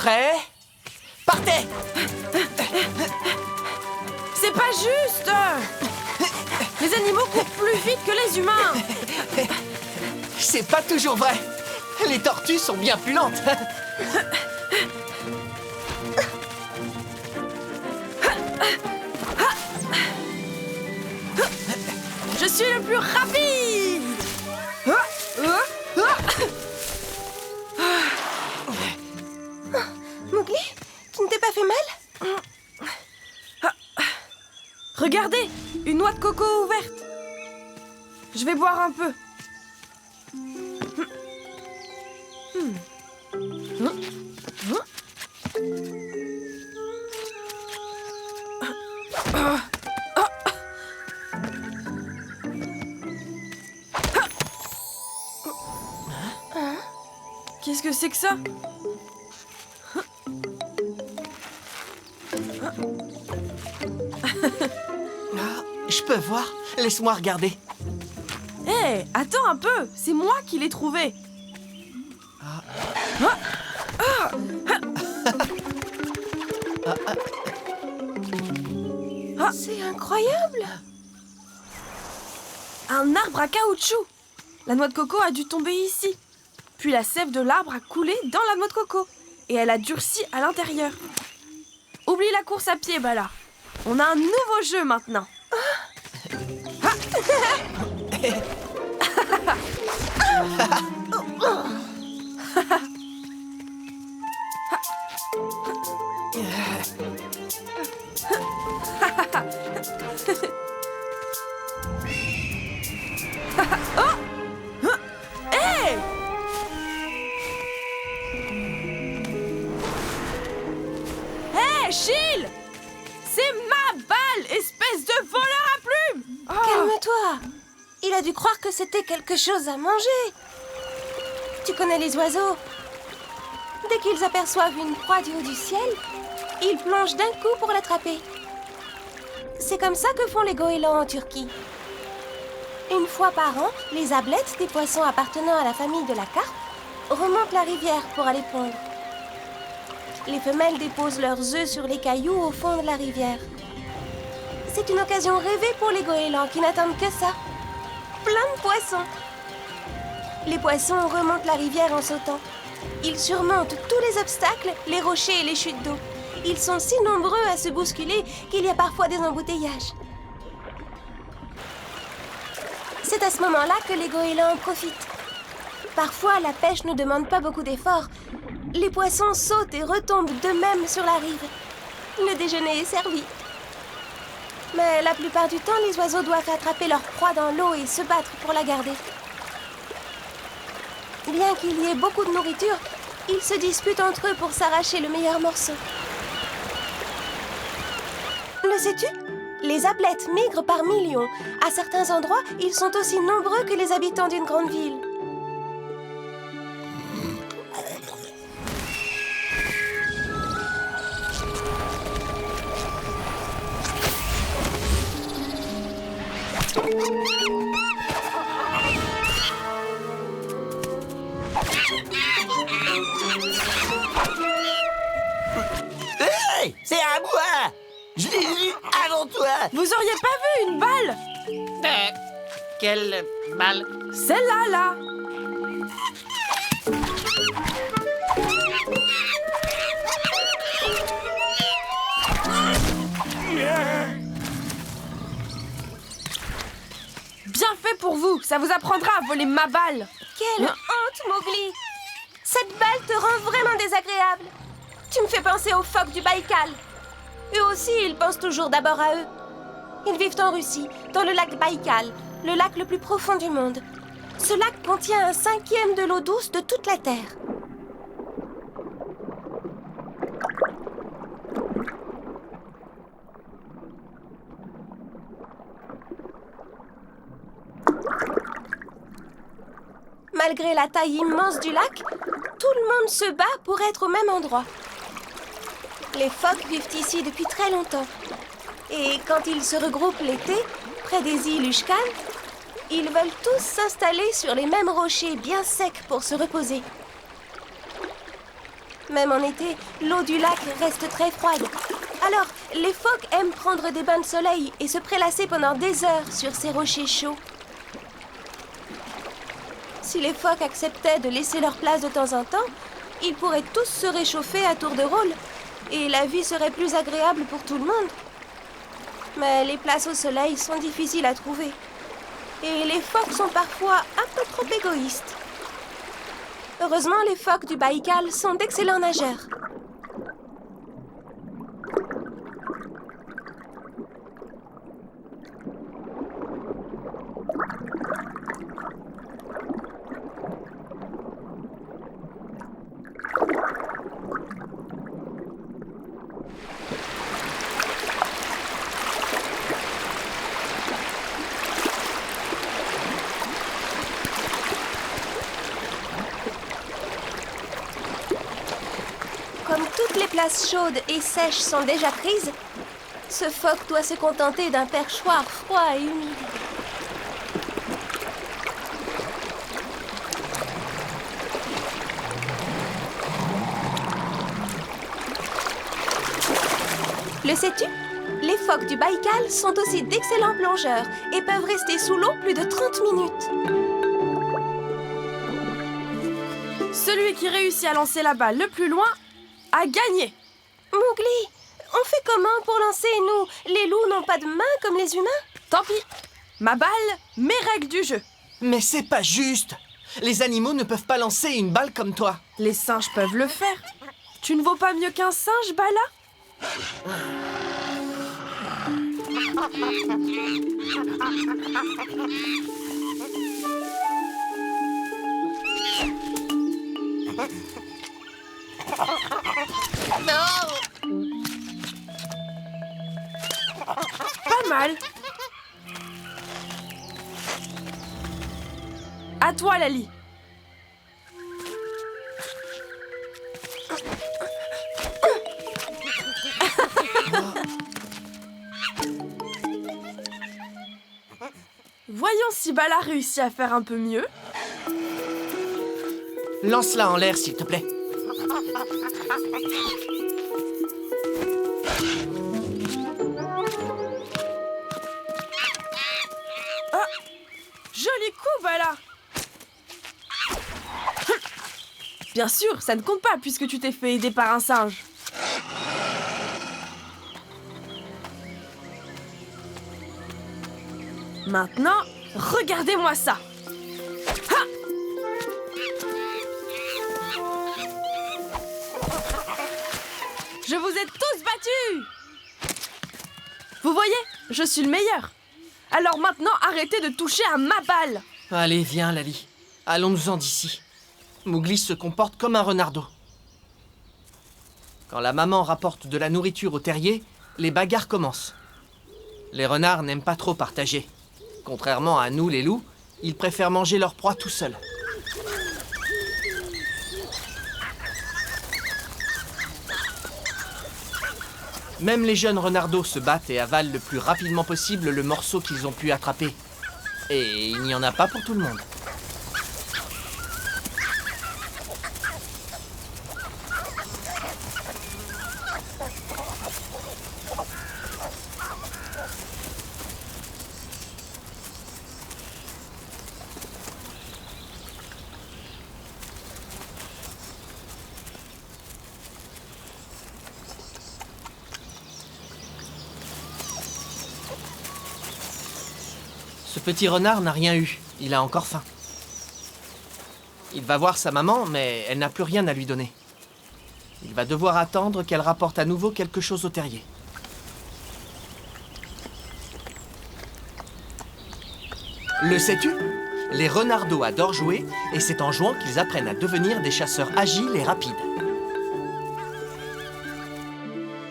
Prêt? Partez! C'est pas juste! Les animaux courent plus vite que les humains! C'est pas toujours vrai. Les tortues sont bien plus lentes. Je suis le plus rapide! Mowgli, tu ne t'es pas fait mal? Regardez, une noix de coco ouverte. Je vais boire un peu. Qu'est-ce que c'est que ça? Je peux voir? Laisse-moi regarder. Hé, attends un peu, c'est moi qui l'ai trouvé. C'est incroyable! Un arbre à caoutchouc. La noix de coco a dû tomber ici. Puis la sève de l'arbre a coulé dans la noix de coco. Et elle a durci à l'intérieur. Oublie la course à pied, Bala. On a un nouveau jeu maintenant. Hé! Hé, Chil! C'est ma balle, espèce de voleur à plumes! Oh. Calme-toi! Il a dû croire que c'était quelque chose à manger. Tu connais les oiseaux? Dès qu'ils aperçoivent une proie du haut du ciel, ils plongent d'un coup pour l'attraper. C'est comme ça que font les goélands en Turquie. Une fois par an, les ablettes, des poissons appartenant à la famille de la carpe, remontent la rivière pour aller pondre. Les femelles déposent leurs œufs sur les cailloux au fond de la rivière. C'est une occasion rêvée pour les goélands qui n'attendent que ça. Plein de poissons. Les poissons remontent la rivière en sautant. Ils surmontent tous les obstacles, les rochers et les chutes d'eau. Ils sont si nombreux à se bousculer qu'il y a parfois des embouteillages. C'est à ce moment-là que les goélands en profitent. Parfois, la pêche ne demande pas beaucoup d'efforts. Les poissons sautent et retombent d'eux-mêmes sur la rive. Le déjeuner est servi. Mais la plupart du temps, les oiseaux doivent attraper leur proie dans l'eau et se battre pour la garder. Bien qu'il y ait beaucoup de nourriture, ils se disputent entre eux pour s'arracher le meilleur morceau. Le sais-tu? Les ablettes migrent par millions. À certains endroits, ils sont aussi nombreux que les habitants d'une grande ville. Hey, c'est à moi! Je l'ai vu avant toi! Vous auriez pas vu une balle? Quelle balle? Celle-là, là! Bien fait pour vous, ça vous apprendra à voler ma balle. Quelle honte, Mowgli! Cette balle te rend vraiment désagréable. Tu me fais penser aux phoques du Baïkal. Eux aussi, ils pensent toujours d'abord à eux. Ils vivent en Russie, dans le lac Baïkal, le lac le plus profond du monde. Ce lac contient 1/5 de l'eau douce de toute la Terre. Malgré la taille immense du lac, tout le monde se bat pour être au même endroit. Les phoques vivent ici depuis très longtemps. Et quand ils se regroupent l'été, près des îles Ushkan, ils veulent tous s'installer sur les mêmes rochers bien secs pour se reposer. Même en été, l'eau du lac reste très froide. Alors, les phoques aiment prendre des bains de soleil et se prélasser pendant des heures sur ces rochers chauds. Si les phoques acceptaient de laisser leur place de temps en temps, ils pourraient tous se réchauffer à tour de rôle et la vie serait plus agréable pour tout le monde. Mais les places au soleil sont difficiles à trouver. Et les phoques sont parfois un peu trop égoïstes. Heureusement, les phoques du Baïkal sont d'excellents nageurs. Comme toutes les places chaudes et sèches sont déjà prises, ce phoque doit se contenter d'un perchoir froid et humide. Le sais-tu? Les phoques du Baïkal sont aussi d'excellents plongeurs et peuvent rester sous l'eau plus de 30 minutes. Celui qui réussit à lancer la balle le plus loin a gagné. Mowgli, on fait comment pour lancer, nous? Les loups n'ont pas de main comme les humains? Tant pis. Ma balle, mes règles du jeu. Mais c'est pas juste. Les animaux ne peuvent pas lancer une balle comme toi. Les singes peuvent le faire. Tu ne vaux pas mieux qu'un singe, Bala? Pas mal. À toi, Lali. Voyons si Bala réussit à faire un peu mieux. Lance-la en l'air, s'il te plaît. Ah, joli coup, Bala. Bien sûr, ça ne compte pas puisque tu t'es fait aider par un singe. Maintenant, regardez-moi ça. Ha! Je vous ai tous battus. Vous voyez, je suis le meilleur. Alors maintenant, arrêtez de toucher à ma balle. Allez, viens, Lali. Allons-nous-en d'ici. Mowgli se comporte comme un renardeau. Quand la maman rapporte de la nourriture au terrier, les bagarres commencent. Les renards n'aiment pas trop partager. Contrairement à nous, les loups, ils préfèrent manger leur proie tout seuls. Même les jeunes renardeaux se battent et avalent le plus rapidement possible le morceau qu'ils ont pu attraper. Et il n'y en a pas pour tout le monde. Ce petit renard n'a rien eu, il a encore faim. Il va voir sa maman, mais elle n'a plus rien à lui donner. Il va devoir attendre qu'elle rapporte à nouveau quelque chose au terrier. Le sais-tu? Les renardeaux adorent jouer, et c'est en jouant qu'ils apprennent à devenir des chasseurs agiles et rapides.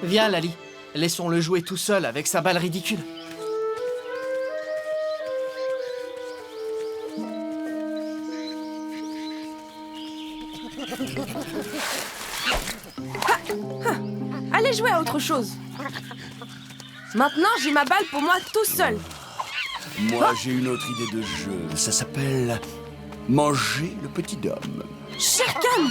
Viens, Lali, laissons-le jouer tout seul avec sa balle ridicule. Allez jouer à autre chose. Maintenant, j'ai ma balle pour moi tout seul. Moi, j'ai une autre idée de jeu. Ça s'appelle manger le petit homme. Shere Khan!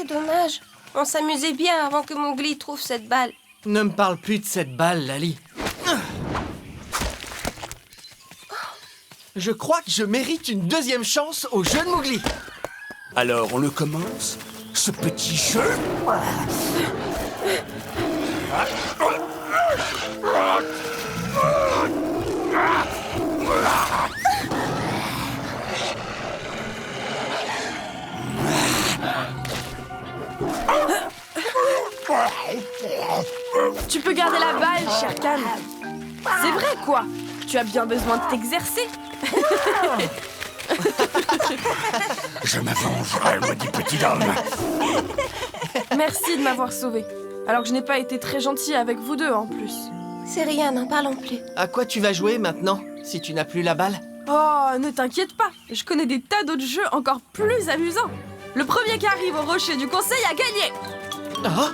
C'est dommage. On s'amusait bien avant que Mowgli trouve cette balle. Ne me parle plus de cette balle, Lali. Je crois que je mérite une deuxième chance au jeu de Mowgli. Alors, on le commence? Ce petit jeu? Tu peux garder la balle, Shere Khan. C'est vrai, quoi. Tu as bien besoin de t'exercer. Je me vengerai, maudit petit homme. Merci de m'avoir sauvé. Alors que je n'ai pas été très gentil avec vous deux, en plus. C'est rien, n'en parlons plus. À quoi tu vas jouer maintenant, si tu n'as plus la balle? Oh, ne t'inquiète pas. Je connais des tas d'autres jeux encore plus amusants. Le premier qui arrive au rocher du conseil a gagné. Ah